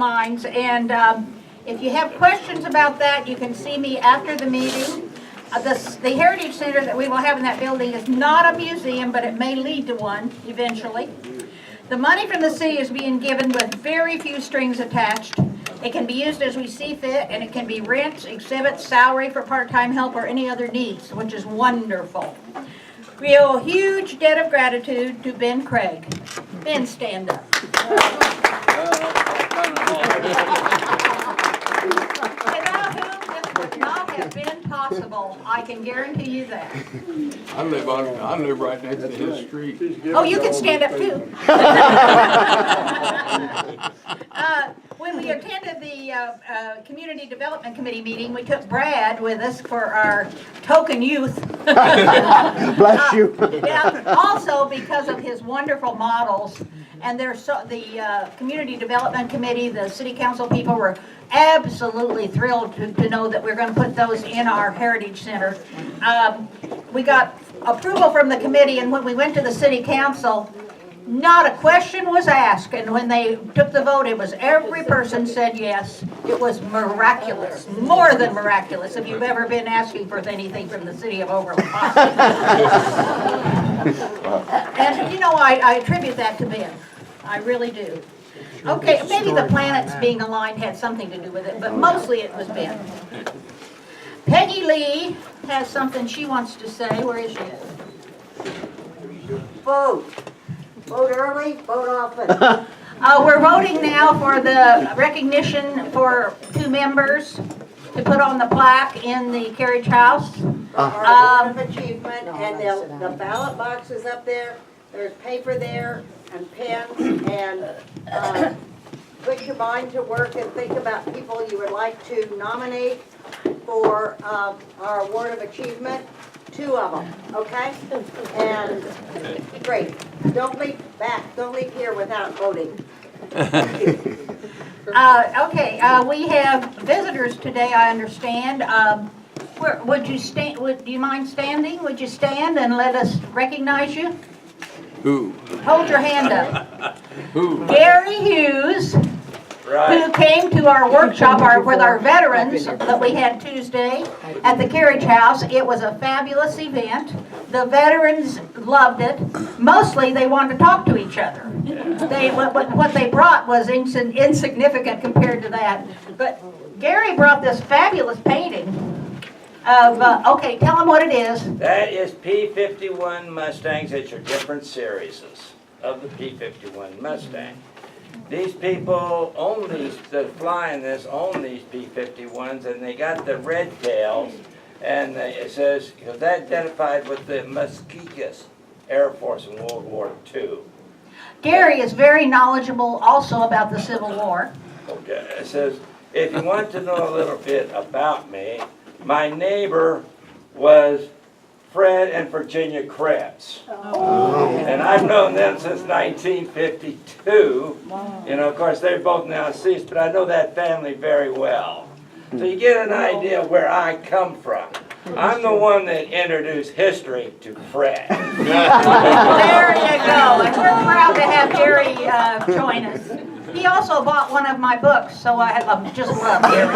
minds, and if you have questions about that, you can see me after the meeting. The Heritage Center that we will have in that building is not a museum, but it may lead to one eventually. The money from the city is being given with very few strings attached. It can be used as we see fit, and it can be rent, exhibits, salary for part-time help, or any other needs, which is wonderful. We owe a huge debt of gratitude to Ben Craig. Ben, stand up. Without whom this would not have been possible, I can guarantee you that. I live right next to his street. Oh, you can stand up too. When we attended the Community Development Committee meeting, we took Brad with us for our token youth. Bless you. Yeah, also because of his wonderful models. And the Community Development Committee, the City Council people were absolutely thrilled to know that we're going to put those in our Heritage Center. We got approval from the committee, and when we went to the City Council, not a question was asked, and when they took the vote, it was every person said yes. It was miraculous, more than miraculous, if you've ever been asking for anything from the city of Overland Park. And you know, I attribute that to Ben. I really do. Okay, maybe the planets being aligned had something to do with it, but mostly it was Ben. Peggy Lee has something she wants to say. Where is she? Vote. Vote early, vote often. We're voting now for the recognition for 2 members to put on the plaque in the carriage house. Our Award of Achievement, and the ballot box is up there. There's paper there and pens, and put your mind to work and think about people you would like to nominate for our Award of Achievement. 2 of them, okay? And great. Don't leave here without voting. Okay, we have visitors today, I understand. Would you stand? Do you mind standing? Would you stand and let us recognize you? Who? Hold your hand up. Who? Gary Hughes, who came to our workshop with our veterans that we had Tuesday at the Carriage House. It was a fabulous event. The veterans loved it. Mostly they wanted to talk to each other. What they brought was insignificant compared to that. But Gary brought this fabulous painting of, okay, tell them what it is. That is P-51 Mustangs. It's your different series of the P-51 Mustang. These people own these, that fly in this, own these P-51s, and they got the red tails, and it says, that identified with the Muskegon Air Force in World War II. Gary is very knowledgeable also about the Civil War. Okay, it says, if you want to know a little bit about me, my neighbor was Fred and Virginia Krebs. Oh. And I've known them since 1952. Wow. You know, of course, they're both now deceased, but I know that family very well. So you get an idea of where I come from. I'm the one that introduced history to Fred. There you go. And we're proud to have Gary join us. He also bought one of my books, so I just love Gary.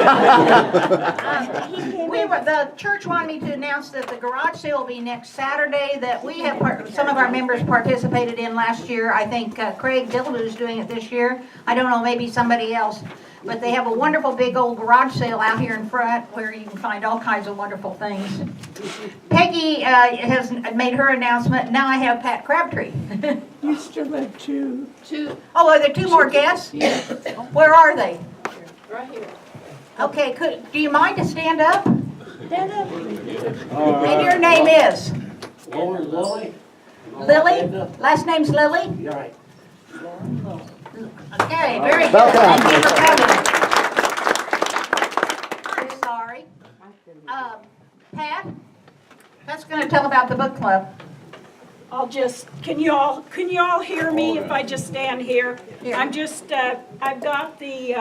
The church wanted me to announce that the garage sale will be next Saturday, that we have some of our members participated in last year. I think Craig Dillaboo is doing it this year. I don't know, maybe somebody else. But they have a wonderful big old garage sale out here in front where you can find all kinds of wonderful things. Peggy has made her announcement. Now I have Pat Crabtree. You still have 2. Oh, are there 2 more guests? Yeah. Where are they? Right here. Okay, do you mind to stand up? Stand up. And your name is? Lily. Lily? Last name's Lily? You're right. Okay, very good. Thank you for coming. I'm sorry. Pat? Pat's going to tell about the book club. Can you all hear me if I just stand here? Here. I've got the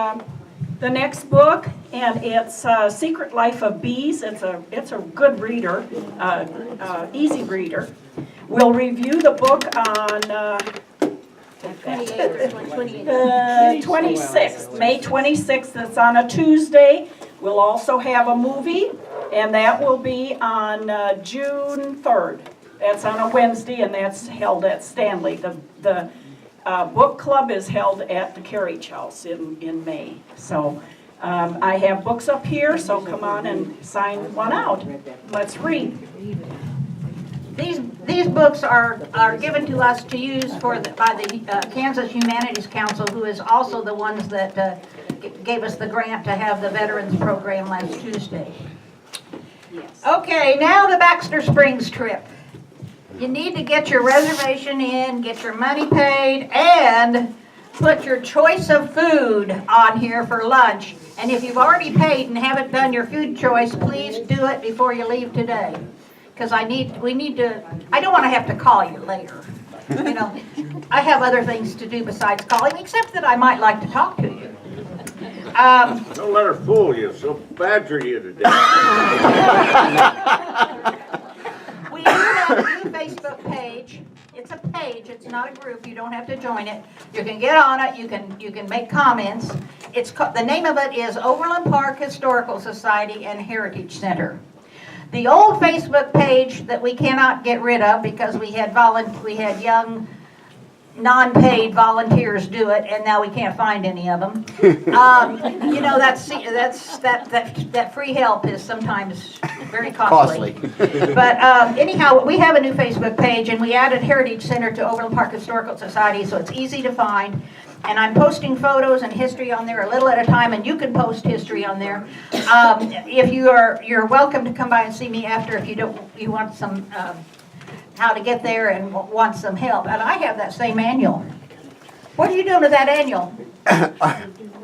next book, and it's Secret Life of Bees. It's a good reader, easy reader. We'll review the book on 28th or 28th. The 26th, May 26th, it's on a Tuesday. We'll also have a movie, and that will be on June 3rd. That's on a Wednesday, and that's held at Stanley. The book club is held at the Carriage House in May. So I have books up here, so come on and sign one out. Let's read. These books are given to us to use by the Kansas Humanities Council, who is also the ones that gave us the grant to have the Veterans Program last Tuesday. Okay, now the Baxter Springs trip. You need to get your reservation in, get your money paid, and put your choice of food on here for lunch. And if you've already paid and haven't done your food choice, please do it before you leave today. Because I don't want to have to call you later. You know, I have other things to do besides calling, except that I might like to talk to you. Don't let her fool you. She'll badger you to death. We do have a new Facebook page. It's a page, it's not a group, you don't have to join it. You can get on it, you can make comments. The name of it is Overland Park Historical Society and Heritage Center. The old Facebook page that we cannot get rid of because we had young, non-paid volunteers do it, and now we can't find any of them. You know, that free help is sometimes very costly. But anyhow, we have a new Facebook page, and we added Heritage Center to Overland Park Historical Society, so it's easy to find. And I'm posting photos and history on there a little at a time, and you can post history on there. If you're welcome to come by and see me after if you want some how to get there and want some help. And I have that same annual. What are you doing with that annual?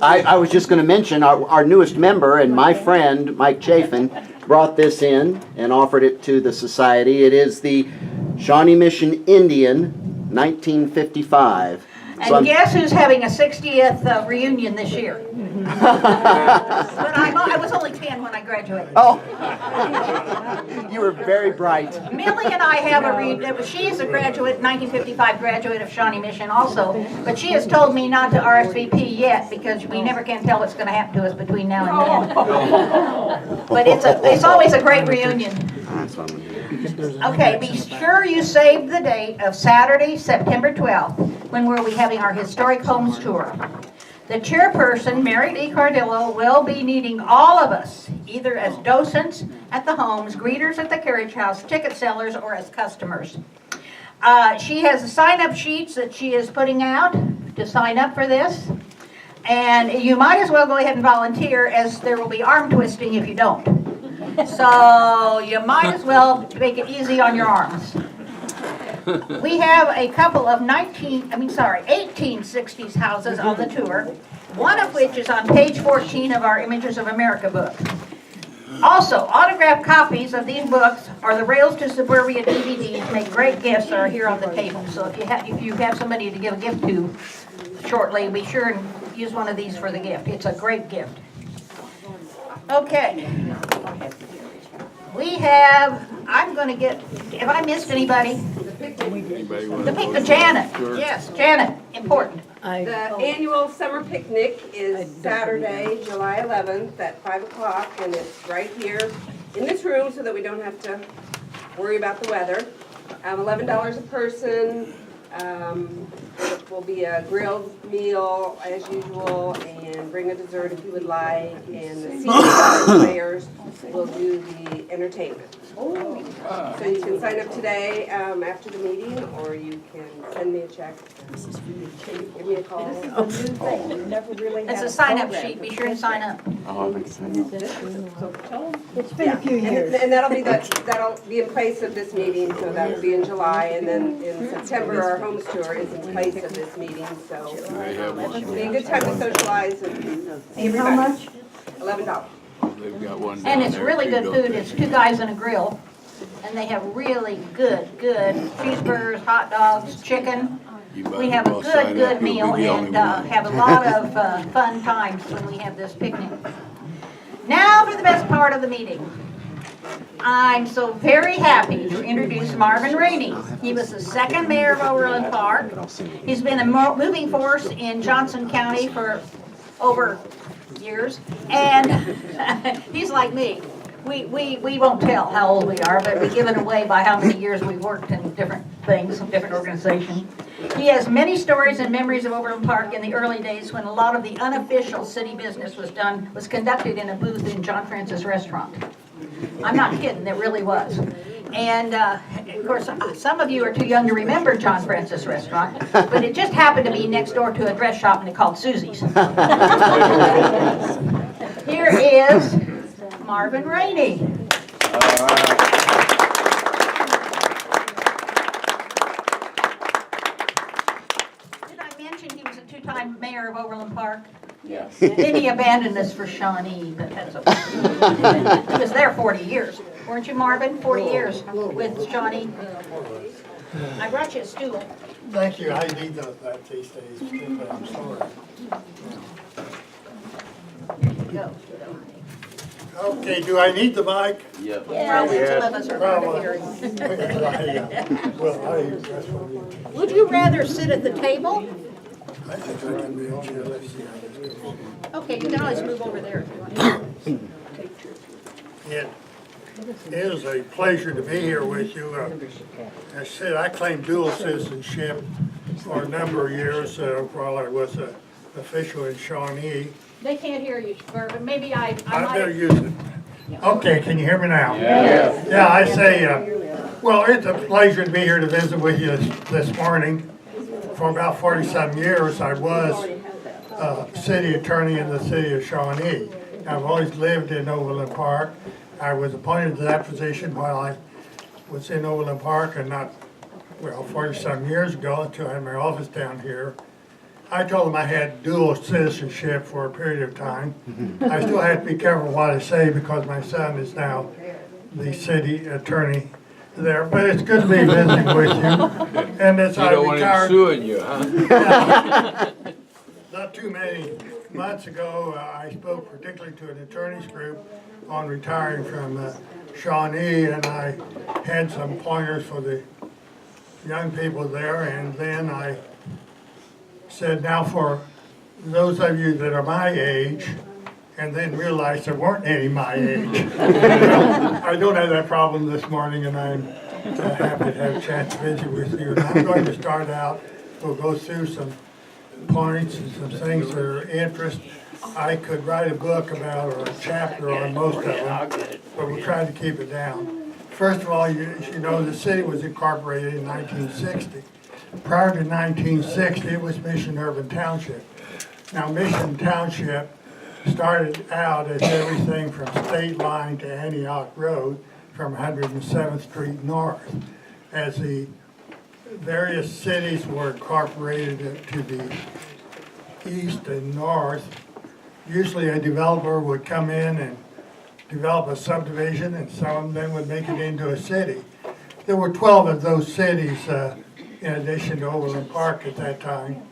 I was just going to mention our newest member and my friend, Mike Chafin, brought this in and offered it to the society. It is the Shawnee Mission Indian, 1955. And guess who's having a 60th reunion this year? But I was only 10 when I graduated. Oh, you were very bright. Millie and I have she is a graduate, 1955 graduate of Shawnee Mission also, but she has told me not to RSVP yet because we never can tell what's going to happen to us between now and then. But it's always a great reunion. Okay, be sure you save the date of Saturday, September 12th, when we'll be having our Historic Homes Tour. The chairperson, Mary Lee Cardillo, will be needing all of us, either as docents at the homes, greeters at the carriage house, ticket sellers, or as customers. She has sign-up sheets that she is putting out to sign up for this. And you might as well go ahead and volunteer, as there will be arm twisting if you don't. So you might as well make it easy on your arms. We have a couple of 1860s houses on the tour, one of which is on page 14 of our Images of America book. Also, autographed copies of these books or the Rails to Suburbia DVDs make great gifts that are here on the table. So if you have somebody to give a gift to shortly, be sure and use one of these for the gift. It's a great gift. Okay. We have, have I missed anybody? The Janet. Sure. Yes, Janet, important. The annual summer picnic is Saturday, July 11th at 5 o'clock, and it's right here in this room so that we don't have to worry about the weather. $11 a person. It will be a grilled meal as usual, and bring a dessert if you would like, and the senior players will do the entertainment. So you can sign up today after the meeting, or you can send me a check. Give me a call. It's a sign-up sheet. Be sure to sign up. It's been a few years. And that'll be in place of this meeting, so that will be in July, and then in September our homes tour is in place of this meeting, so it'll be a good time to socialize and see everybody. How much? $11. They've got one down And it's there, really too, good don't food. they? It's two guys and a grill. And they have really good cheeseburgers, hot dogs, chicken. You might We have a as well sign up. good You'll meal be the only and one. have a lot of fun times when we have this picnic. Now for the best part of the meeting. I'm so very happy to introduce Marvin Rainey. He was the second mayor of Overland Park. He's been a moving force in Johnson County for over years, and he's like me. We won't tell how old we are, but we give it away by how many years we've worked in different things, different organizations. He has many stories and memories of Overland Park in the early days when a lot of the unofficial city business was conducted in a booth in John Francis Restaurant. I'm not kidding, it really was. And of course, some of you are too young to remember John Francis Restaurant, but it just happened to be next door to a dress shop and it called Susie's. Here is Marvin Rainey. Did I mention he was a two-time mayor of Overland Park? Yes. Then he abandoned us for Shawnee, but that's okay. He was there 40 years. Weren't you, Marvin? 40 years with Shawnee. I brought you a stool. Thank you. I need that these days, but I'm sorry. Go. Okay, do I need the mic? Probably some of us are hard of hearing. That's what Would you rather sit at the table? I think I can be on here. Let's see how this goes. Okay, you can always move over there if you want. It is a pleasure to be here with you. As I said, I claimed dual citizenship for a number of years while I was an official in Shawnee. They can't hear you, Marvin. Maybe I I better might. use it. Okay, can you hear me now? Yes. Yeah, I say, well, it's a pleasure to be here to visit with you this morning. For about 40-some years, I was city attorney in the city of Shawnee. I've always lived in Overland Park. I was appointed to that position while I was in Overland Park and not, well, 40-some years ago until I had my office down here. I told them I had dual citizenship for a period of time. I still have to be careful what I say because my son is now the city attorney there. But it's good to be visiting with you. And as You I don't want him retired, suing you, huh? not too many months ago, I spoke particularly to an attorneys group on retiring from Shawnee, and I had some pointers for the young people there, and then I said, now for those of you that are my age, and then realized there weren't any my age. I don't have that problem this morning, and I'm happy to have a chance to visit with you. And I'm going to start out, we'll go through some points and some things that are of interest. I could write a book about, or a chapter on most of them, but we'll try to keep it down. First of all, as you know, the city was incorporated in 1960. Prior to 1960, it was Mission Urban Township. Now, Mission Township started out as everything from State Line to Antioch Road from 107th Street north. As the various cities were incorporated to the east and north, usually a developer would come in and develop a subdivision, and some of them would make it into a city. There were 12 of those cities in addition to Overland Park at that time.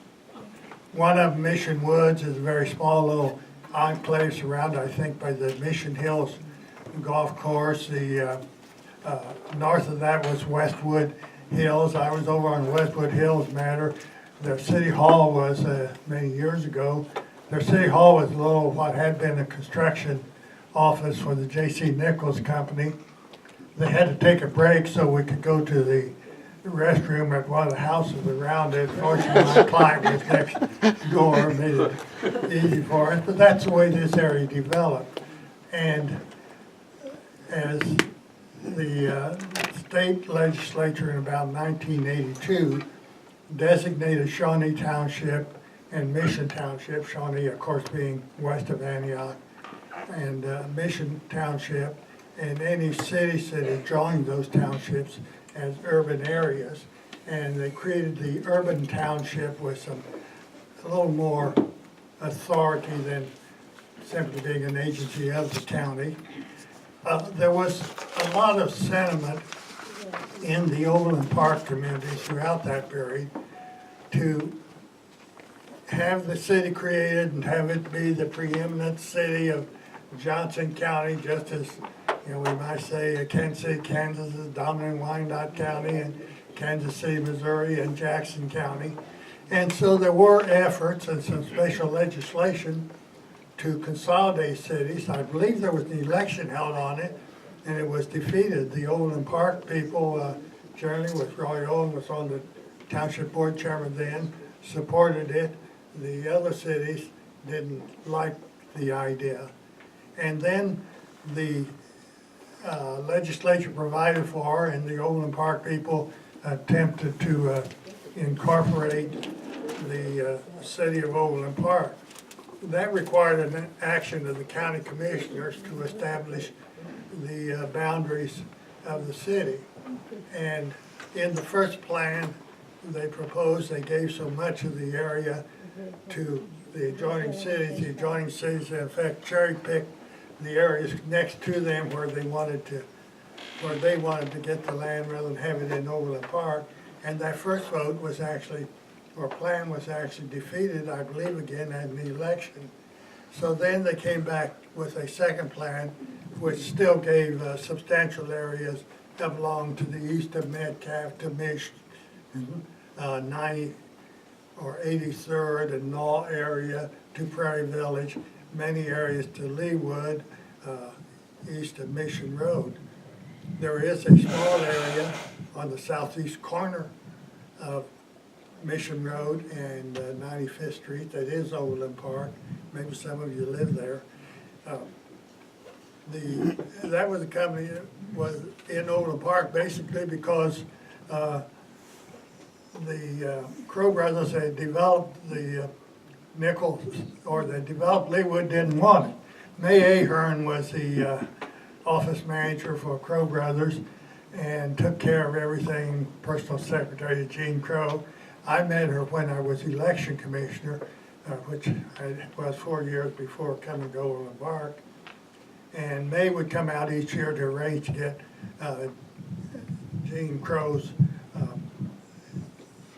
One of them, Mission Woods, is a very small little enclave surrounded, I think, by the Mission Hills golf course. The north of that was Westwood Hills. I was over on Westwood Hills matter. Their city hall was, many years ago, their city hall was a little, what had been a construction office for the J.C. Nichols Company. They had to take a break so we could go to the restroom at one of the houses around it. Fortunately, my client was next door, made it easy for us. But that's the way this area developed. And as the state legislature in about 1982 designated Shawnee Township and Mission Township, Shawnee, of course, being west of Antioch, and Mission Township, and any cities that had joined those townships as urban areas. And they created the urban township with a little more authority than simply being an agency of the county. There was a lot of sentiment in the Overland Park community throughout that period to have the city created and have it be the preeminent city of Johnson County, just as You know, we might say Kansas City, Kansas is dominant in Wyandotte County, and Kansas City, Missouri, and Jackson County. And so there were efforts and some special legislation to consolidate cities. I believe there was an election held on it, and it was defeated. The Overland Park people, generally with Roy Owen was on the township board chairman then, supported it. The other cities didn't like the idea. And then the legislature provided for, and the Overland Park people attempted to incorporate the city of Overland Park. That required an action of the county commissioners to establish the boundaries of the city. And in the first plan, they proposed, they gave so much of the area to the adjoining cities in effect cherry-picked the areas next to them where they wanted to get the land rather than have it in Overland Park. And that first vote was actually, or plan was actually defeated, I believe again, in the election. So then they came back with a second plan, which still gave substantial areas that belonged to the east of Metcalf to Mich, 90 or 83rd and Knoll area to Prairie Village, many areas to Leewood, east of Mission Road. There is a small area on the southeast corner of Mission Road and 95th Street that is Overland Park. Maybe some of you live there. That was a company that was in Overland Park basically because the Crow brothers had developed the nickel, or they developed Leewood, didn't want it. May Ahern was the office manager for Crow brothers and took care of everything, personal secretary to Gene Crow. I met her when I was election commissioner, which I was 4 years before coming to Overland Park. And May would come out each year to arrange to get Gene Crow's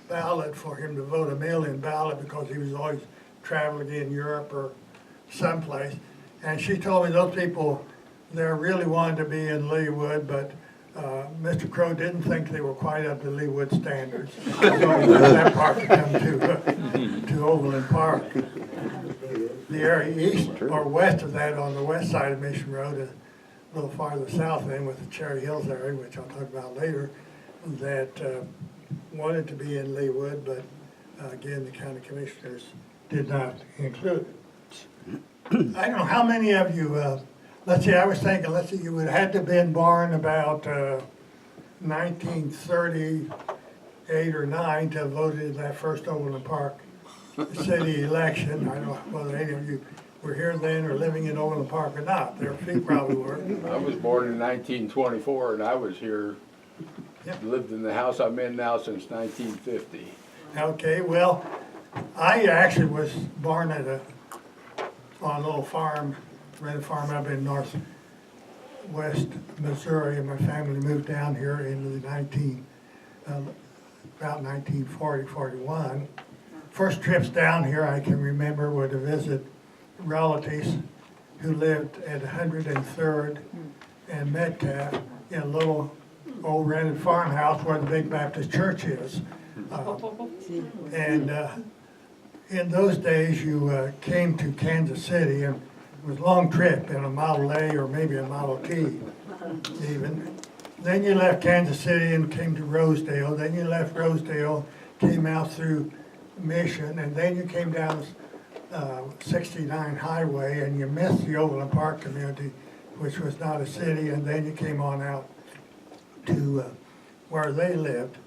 ballot for him to vote, a mail-in ballot, because he was always traveling in Europe or someplace. And she told me those people there really wanted to be in Leewood, but Mr. Crow didn't think they were quite up to Leewood standards. So he left that part to come to Overland Park. The area east or west of that, on the west side of Mission Road, a little farther south then with the Cherry Hills area, which I'll talk about later, that wanted to be in Leewood, but again, the county commissioners did not include it. I don't know how many of you, let's see, I was thinking, you would have had to have been born about 1938 or 9 to have voted in that first Overland Park city election. I don't know whether any of you were here then or living in Overland Park or not. There few probably were. I was born in 1924 and I was here, lived in the house I'm in now since 1950. Okay, well, I actually was born at on a little farm, rented farm up in northwest Missouri, and my family moved down here in the about 1940, 41. First trips down here I can remember were to visit relatives who lived at 103rd and Metcalf in a little old rented farmhouse where the big Baptist church is. And in those days you came to Kansas City, and it was a long trip in a Model A or maybe a Model T even. Then you left Kansas City and came to Rosedale. Then you left Rosedale, came out through Mission, and then you came down 69 Highway, and you missed the Overland Park community, which was not a city, and then you came on out to where they lived.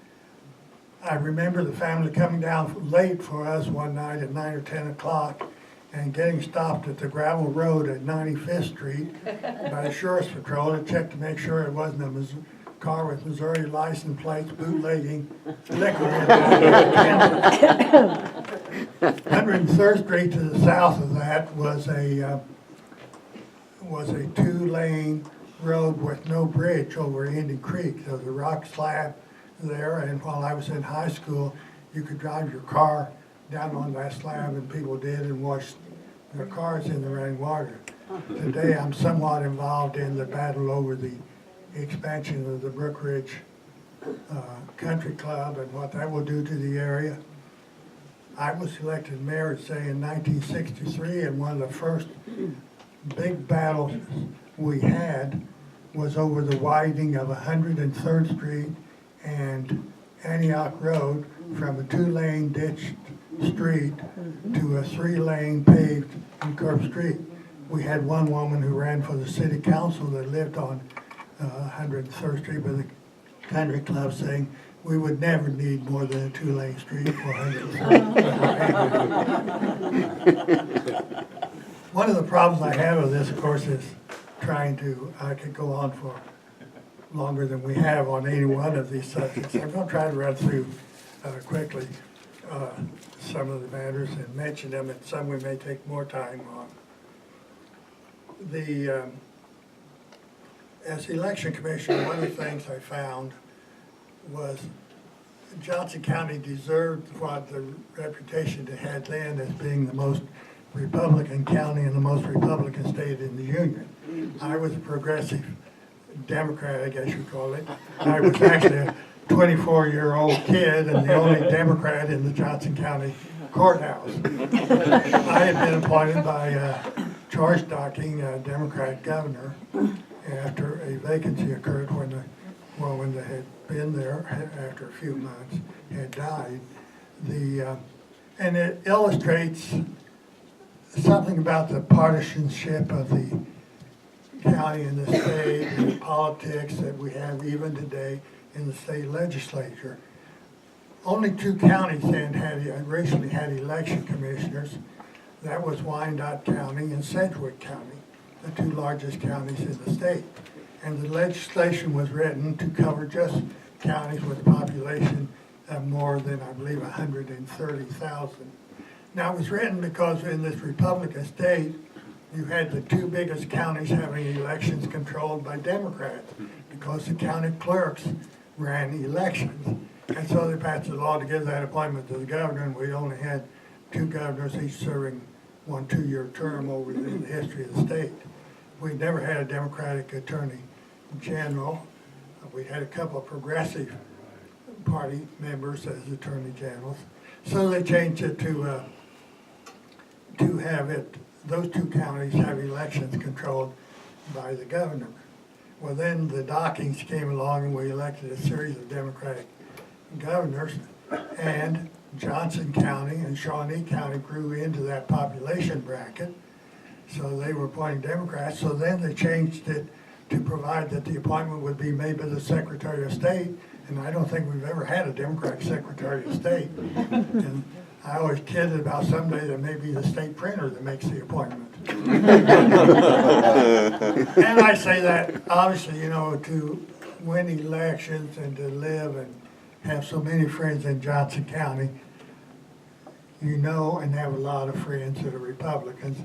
I remember the family coming down late for us one night at 9 or 10 o'clock and getting stopped at the gravel road at 95th Street by a sheriff's patrol to check to make sure it wasn't a car with Missouri license plates bootlegging liquor. 103rd Street to the south of that was a 2-lane road with no bridge over Indian Creek. There was a rock slab there, and while I was in high school, you could drive your car down on that slab, and people did, and washed their cars in the running water. Today, I'm somewhat involved in the battle over the expansion of the Brook Ridge Country Club and what that will do to the area. I was elected mayor, say, in 1963, and one of the first big battles we had was over the widening of 103rd Street and Antioch Road from a 2-lane ditched street to a 3-lane paved and curved street. We had one woman who ran for the city council that lived on 103rd Street by the country club saying, we would never need more than a 2-lane street for 103rd. One of the problems I have with this, of course, is I could go on for longer than we have on any one of these subjects. I'm going to try to run through quickly some of the matters and mention them, and some we may take more time on. As election commissioner, one of the things I found was Johnson County deserved what the reputation it had then as being the most Republican county and the most Republican state in the Union. I was a progressive Democrat, I guess you'd call it. I was actually a 24-year-old kid and the only Democrat in the Johnson County courthouse. I had been appointed by George Docking, a Democrat governor, after a vacancy occurred when the woman that had been there after a few months had died. And it illustrates something about the partisanship of the county and the state and the politics that we have even today in the state legislature. Only 2 counties then recently had election commissioners. That was Wyandotte County and Sedgwick County, the 2 largest counties in the state. And the legislation was written to cover just counties with a population of more than, I believe, 130,000. Now, it was written because in this Republican state, you had the 2 biggest counties having elections controlled by Democrats because the county clerks ran elections. And so they passed a law to give that appointment to the governor, and we only had 2 governors, each serving 1 2-year term over the history of the state. We never had a Democratic attorney general. We had a couple of progressive party members as attorney generals. So they changed it to have those 2 counties have elections controlled by the governor. Well, then the Dockings came along and we elected a series of Democratic governors, and Johnson County and Shawnee County grew into that population bracket, so they were appointing Democrats. So then they changed it to provide that the appointment would be made by the Secretary of State, and I don't think we've ever had a Democratic Secretary of State. And I always kidded about someday that may be the state printer that makes the appointment. And I say that, obviously, to win elections and to live and have so many friends in Johnson County, and have a lot of friends that are Republicans,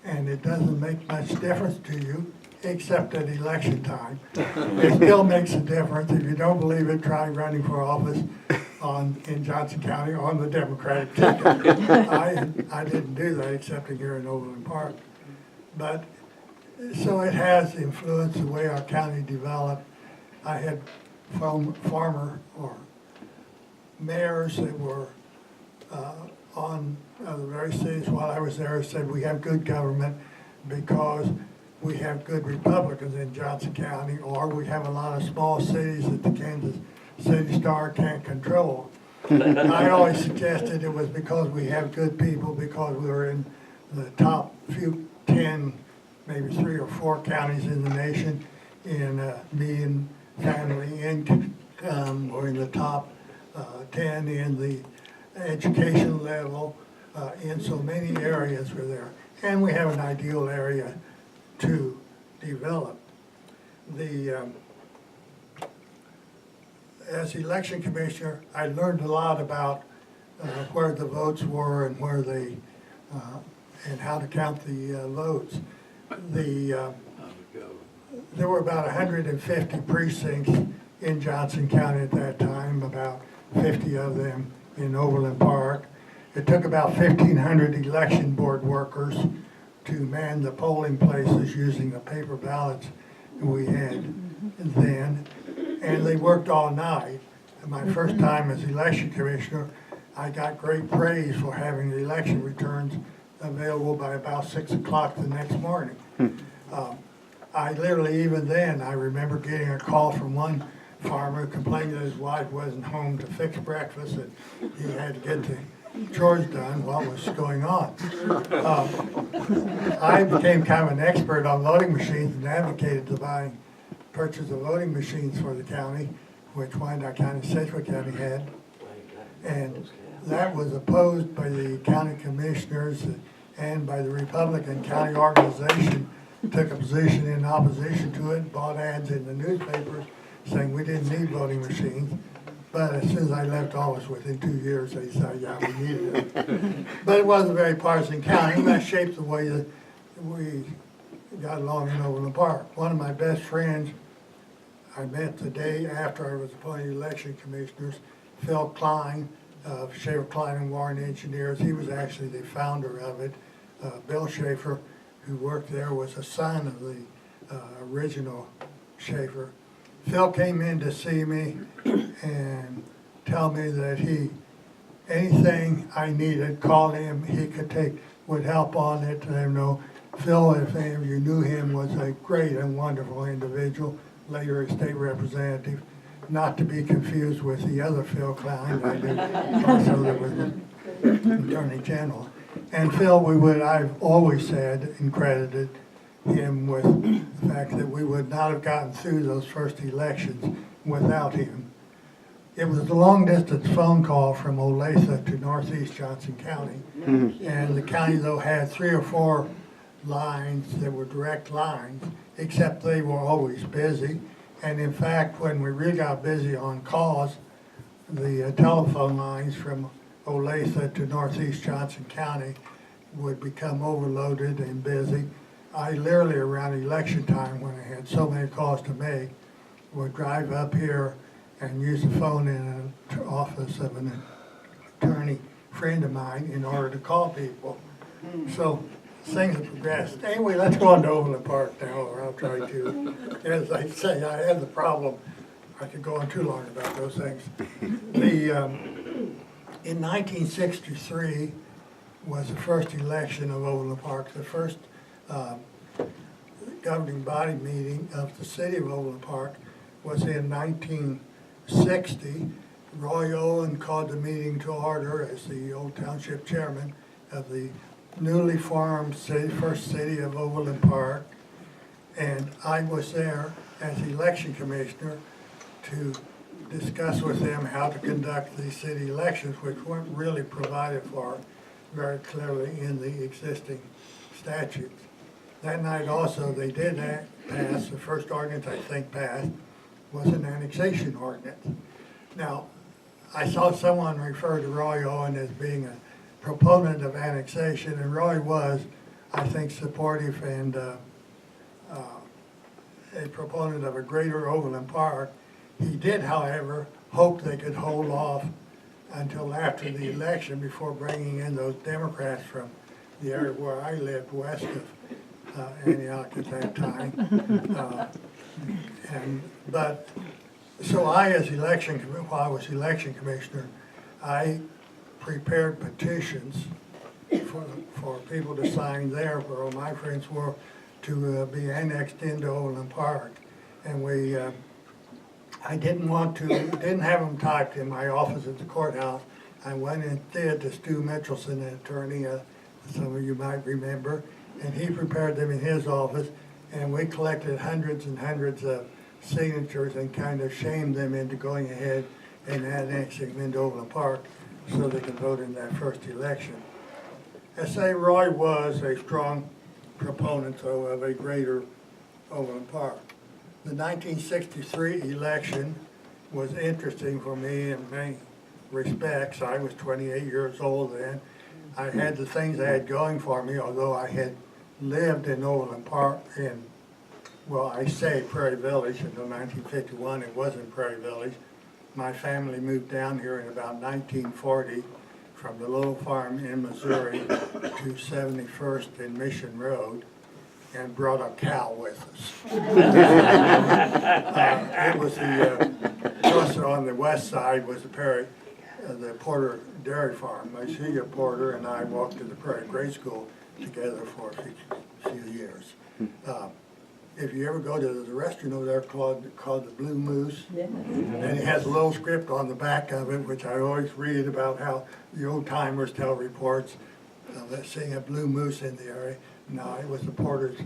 and it doesn't make much difference to you except at election time. It still makes a difference. If you don't believe it, try running for office in Johnson County on the Democratic ticket. I didn't do that except here in Overland Park. But so it has influenced the way our county developed. I had former or mayors that were on the very cities while I was there said we have good government because we have good Republicans in Johnson County, or we have a lot of small cities that the Kansas City Star can't control. I always suggested it was because we have good people, because we were in the top 10, maybe 3 or 4 counties in the nation in median family income, or in the top 10 in the education level, in so many areas we're there. And we have an ideal area to develop. As election commissioner, I learned a lot about where the votes were and where they and how to count the votes. There were about 150 precincts in Johnson County at that time, about 50 of them in Overland Park. It took about 1,500 election board workers to man the polling places using the paper ballots we had then. And they worked all night. And my first time as election commissioner, I got great praise for having the election returns available by about 6 o'clock the next morning. I literally, even then, I remember getting a call from one farmer complaining that his wife wasn't home to fix breakfast and he had to get the chores done. What was going on? I became kind of an expert on voting machines and advocated to purchase of voting machines for the county, which Wyandotte County, Sedgwick County had. And that was opposed by the county commissioners and by the Republican county organization. Took a position in opposition to it, bought ads in the newspapers saying we didn't need voting machines. But as soon as I left office, within 2 years, they said, yeah, we needed it. But it was a very partisan county, and that shaped the way that we got along in Overland Park. One of my best friends I met the day after I was appointed election commissioners, Phil Klein of Schaefer, Klein and Warren Engineers. He was actually the founder of it. Bill Schaefer, who worked there, was a son of the original Schaefer. Phil came in to see me and tell me that anything I needed, called him, he would help on it. And Phil, if any of you knew him, was a great and wonderful individual, later a state representative, not to be confused with the other Phil Klein, I did also that was the Attorney General. And Phil, I've always said and credited him with the fact that we would not have gotten through those first elections without him. It was a long-distance phone call from Olathe to northeast Johnson County. And the county, though, had 3 or 4 lines that were direct lines, except they were always busy. And in fact, when we really got busy on calls, the telephone lines from Olathe to northeast Johnson County would become overloaded and busy. I literally, around election time, when I had so many calls to make, would drive up here and use the phone in an office of an attorney friend of mine in order to call people. So things have progressed. Anyway, let's go on to Overland Park now, or I'll try to. As I say, I had the problem. I could go on too long about those things. In 1963 was the first election of Overland Park, the first governing body meeting of the city of Overland Park was in 1960. Roy Owen called the meeting to order as the old township chairman of the newly formed first city of Overland Park. And I was there as election commissioner to discuss with them how to conduct the city elections, which weren't really provided for very clearly in the existing statutes. That night also, they did pass, the first ordinance I think passed was an annexation ordinance. Now, I saw someone refer to Roy Owen as being a proponent of annexation, and Roy was, I think, supportive and a proponent of a greater Overland Park. He did, however, hope they could hold off until after the election before bringing in those Democrats from the area where I lived, west of Antioch at that time. So I, while I was election commissioner, I prepared petitions for people to sign there, where my friends were, to be annexed into Overland Park. And I didn't have them typed in my office at the courthouse. I went and did to Stu Mitchelson, an attorney, some of you might remember, and he prepared them in his office, and we collected hundreds and hundreds of signatures and kind of shamed them into going ahead and annexing them into Overland Park so they could vote in that first election. S.A. Roy was a strong proponent, though, of a greater Overland Park. The 1963 election was interesting for me in many respects. I was 28 years old then. I had the things I had going for me, although I had lived in Overland Park I say Prairie Village until 1951. It wasn't Prairie Village. My family moved down here in about 1940 from the little farm in Missouri to 71st and Mission Road and brought a cow with us. It was also on the west side was the Porter Dairy Farm. My senior Porter and I walked to the Prairie Grade School together for a few years. If you ever go to the restaurant over there called the Blue Moose, and it has a little script on the back of it, which I always read about how the old timers tell reports of seeing a blue moose in the area. No, it was the Porter's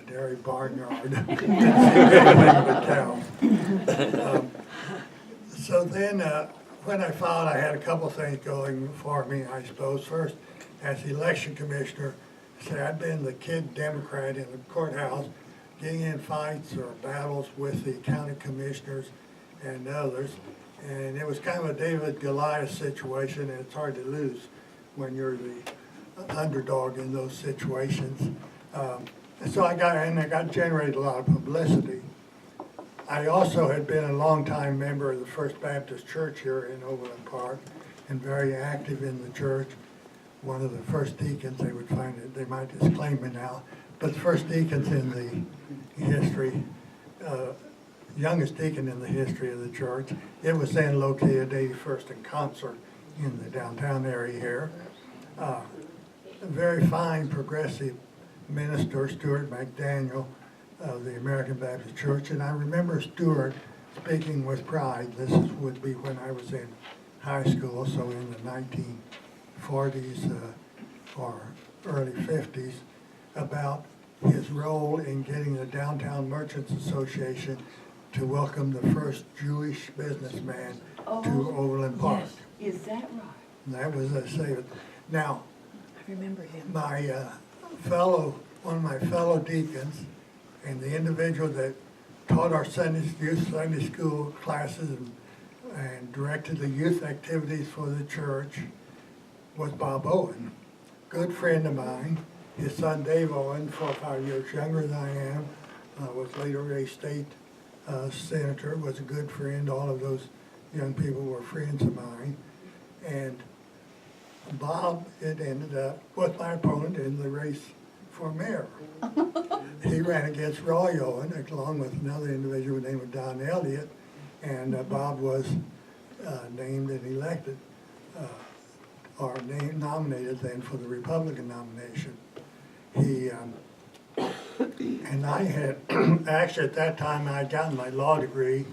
dairy barnyard. Didn't see anything but cows. So then, when I found I had a couple things going for me, I suppose. First, as the election commissioner, I'd been the kid Democrat in the courthouse, getting in fights or battles with the county commissioners and others. And it was kind of a David Goliath situation, and it's hard to lose when you're the underdog in those situations. And so I got generated a lot of publicity. I also had been a longtime member of the First Baptist Church here in Overland Park and very active in the church. One of the first deacons, they would find it, they might disclaim me now, but the first deacons in the history, youngest deacon in the history of the church. It was then located 81st and Concert in the downtown area here. A very fine progressive minister, Stuart McDaniel, of the American Baptist Church, and I remember Stuart speaking with pride. This would be when I was in high school, so in the 1940s or early 50s, about his role in getting the Downtown Merchants Association to welcome the first Jewish businessman to Overland Park. Is that right? And that was a save. Now, I remember him. my one of my fellow deacons, and the individual that taught our youth Sunday school classes and directed the youth activities for the church was Bob Owen, good friend of mine. His son Dave Owen, 4 or 5 years younger than I am, was later a state senator, was a good friend. All of those young people were friends of mine. And Bob, it ended up, was my opponent in the race for mayor. He ran against Roy Owen, along with another individual named Don Elliott, and Bob was named and elected, or nominated then for the Republican nomination. He, and I had, actually at that time I had gotten my law degree,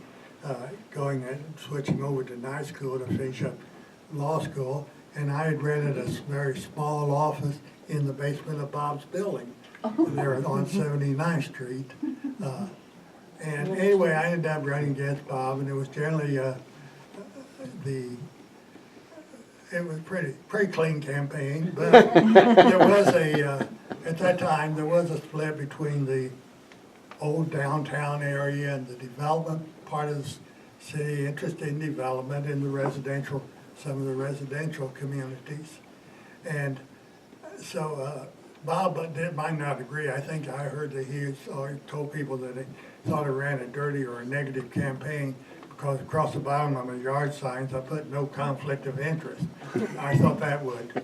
going and switching over to night school to finish up law school, and I had rented a very small office in the basement of Bob's building. There on 79th Street. And anyway, I ended up running against Bob, and it was generally it was pretty clean campaign, but there was at that time, there was a split between the old downtown area and the development part of the city, interested in development in the residential, some of the residential communities. And so Bob might not agree. I think I heard that he told people that he thought I ran a dirty or a negative campaign because across the bottom of my yard signs I put no conflict of interest. I thought that would